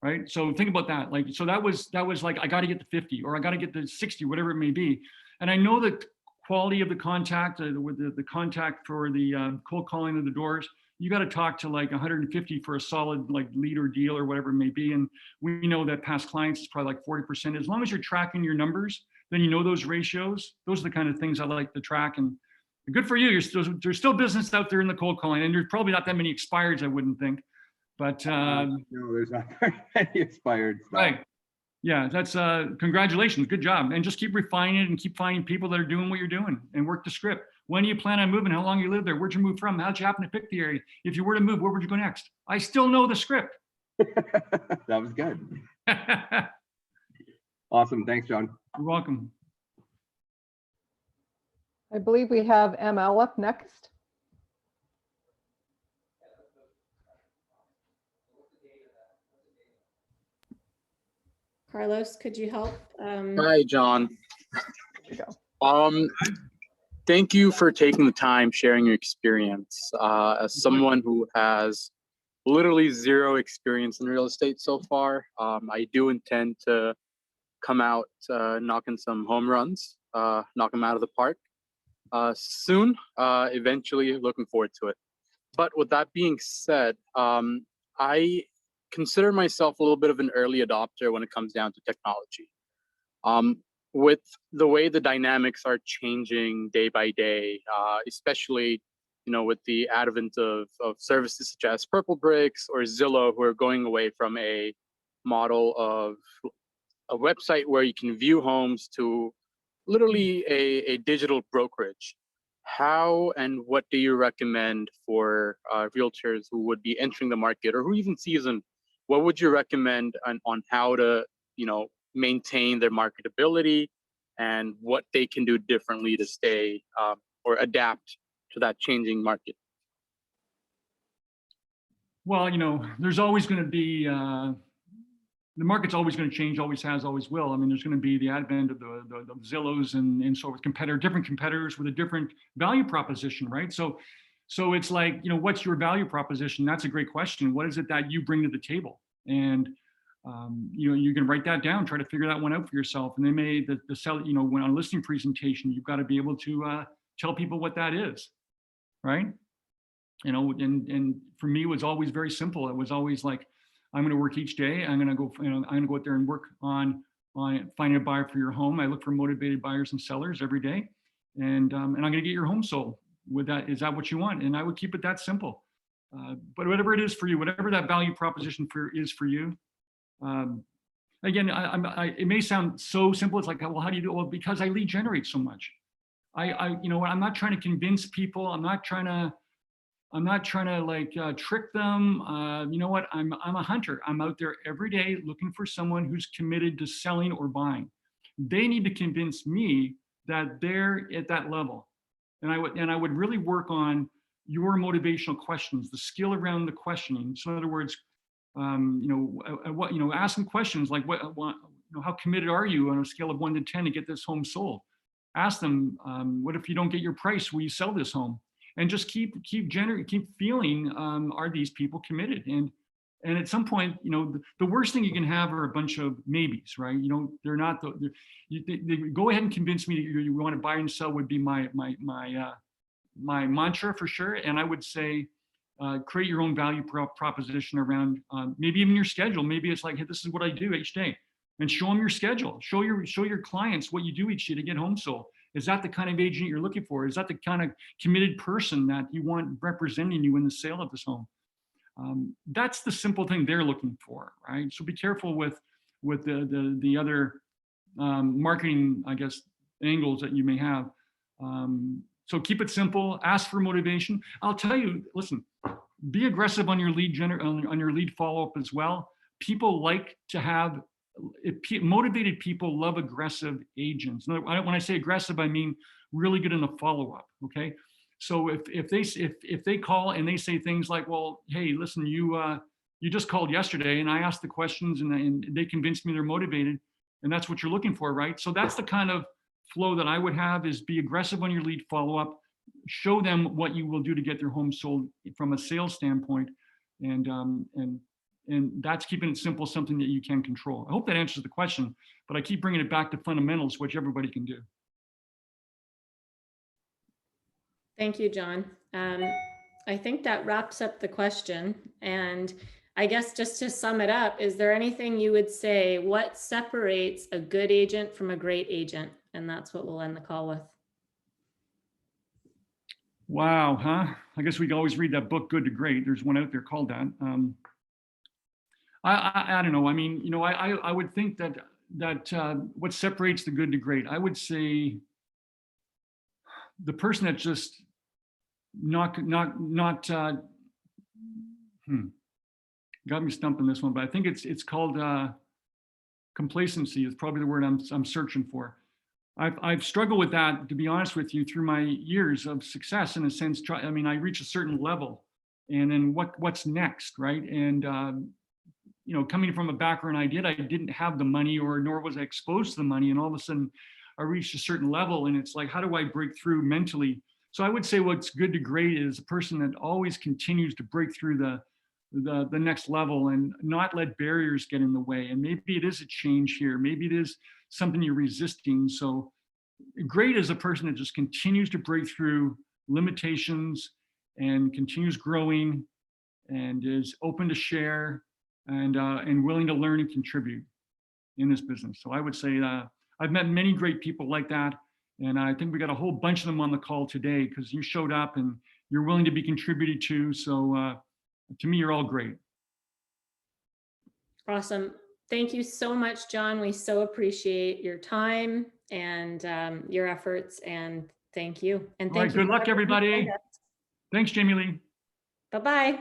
Right. So think about that. Like, so that was like, I got to get to 50 or I got to get to 60, whatever it may be. And I know the quality of the contact, with the contact for the cold calling of the doors, you got to talk to like 150 for a solid like lead or deal or whatever it may be. And we know that past clients is probably like 40%. As long as you're tracking your numbers, then you know those ratios. Those are the kind of things I like to track. And good for you. There's still business out there in the cold calling, and there's probably not that many expireds, I wouldn't think. But no, there's not very many expired stuff. Right. Yeah, that's congratulations. Good job. And just keep refining it and keep finding people that are doing what you're doing and work the script. When do you plan on moving? How long you live there? Where'd you move from? How'd you happen to pick the area? If you were to move, where would you go next? I still know the script. That was good. Awesome. Thanks, John. You're welcome. I believe we have ML up next. Carlos, could you help? Hi, John. There you go. Thank you for taking the time sharing your experience. As someone who has literally zero experience in real estate so far, I do intend to come out knocking some home runs, knock them out of the park soon, eventually looking forward to it. But with that being said, I consider myself a little bit of an early adopter when it comes down to technology. With the way the dynamics are changing day by day, especially, with the advent of services such as Purple Bricks or Zillow, who are going away from a model of a website where you can view homes to literally a digital brokerage. How and what do you recommend for realtors who would be entering the market or who even seasoned? What would you recommend on how to, maintain their marketability and what they can do differently to stay or adapt to that changing market? Well, there's always going to be, the market's always going to change, always has, always will. I mean, there's going to be the advent of the Zillows and so with different competitors with a different value proposition, right? So it's like, what's your value proposition? That's a great question. What is it that you bring to the table? And you can write that down, try to figure that one out for yourself. And they may, the sell, when on a listing presentation, you've got to be able to tell people what that is, right? And for me, it was always very simple. It was always like, I'm going to work each day. I'm going to go, I'm going to go out there and work on finding a buyer for your home. I look for motivated buyers and sellers every day. And I'm going to get your home sold. With that, is that what you want? And I would keep it that simple. But whatever it is for you, whatever that value proposition is for you, again, it may sound so simple. It's like, well, how do you do it? Well, because I lead generate so much. I'm not trying to convince people. I'm not trying to like trick them. You know what? I'm a hunter. I'm out there every day looking for someone who's committed to selling or buying. They need to convince me that they're at that level. And I would really work on your motivational questions, the skill around the questioning. So in other words, ask them questions like how committed are you on a scale of 1 to 10 to get this home sold? Ask them, what if you don't get your price? Will you sell this home? And just keep feeling, are these people committed? And at some point, the worst thing you can have are a bunch of maybes, right? They're not. They go ahead and convince me that you want to buy and sell would be my mantra for sure. And I would say, create your own value proposition around maybe even your schedule. Maybe it's like, hey, this is what I do each day, and show them your schedule. Show your clients what you do each day to get home sold. Is that the kind of agent you're looking for? Is that the kind of committed person that you want representing you in the sale of this home? That's the simple thing they're looking for, right? So be careful with the other marketing, I guess, angles that you may have. So keep it simple. Ask for motivation. I'll tell you, listen, be aggressive on your lead on your lead follow-up as well. People like to have motivated people love aggressive agents. When I say aggressive, I mean really good in the follow-up. Okay, So if they call and they say things like, well, hey, listen, you just called yesterday and I asked the questions and they convinced me they're motivated, and that's what you're looking for, right? So that's the kind of flow that I would have, is be aggressive on your lead follow-up, show them what you will do to get their home sold from a sales standpoint, and that's keeping it simple, something that you can control. I hope that answers the question, but I keep bringing it back to fundamentals, which everybody can do. Thank you, John. I think that wraps up the question. And I guess just to sum it up, is there anything you would say, what separates a good agent from a great agent? And that's what we'll end the call with. Wow, huh? I guess we can always read that book, Good to Great. There's one out there called that. I don't know. I mean, you know, I would think that what separates the good to great, I would say the person that just got me stumped on this one, but I think it's called complacency is probably the word I'm searching for. I've struggled with that, to be honest with you, through my years of success. In a sense, I mean, I reach a certain level, and then what's next, right? And you know, coming from a background I didn't have the money, or nor was I exposed to the money, and all of a sudden I reached a certain level, and it's like, how do I break through mentally? So I would say what's good to great is a person that always continues to break through the next level and not let barriers get in the way. And maybe it is a change here. Maybe it is something you're resisting. So great is a person that just continues to break through limitations and continues growing and is open to share and willing to learn and contribute in this business. So I would say I've met many great people like that. And I think we got a whole bunch of them on the call today because you showed up and you're willing to be contributed to. So to me, you're all great. Awesome. Thank you so much, John. We so appreciate your time and your efforts, and thank you. And all right, good luck, everybody. Thanks, Jamie Lee. Bye-bye.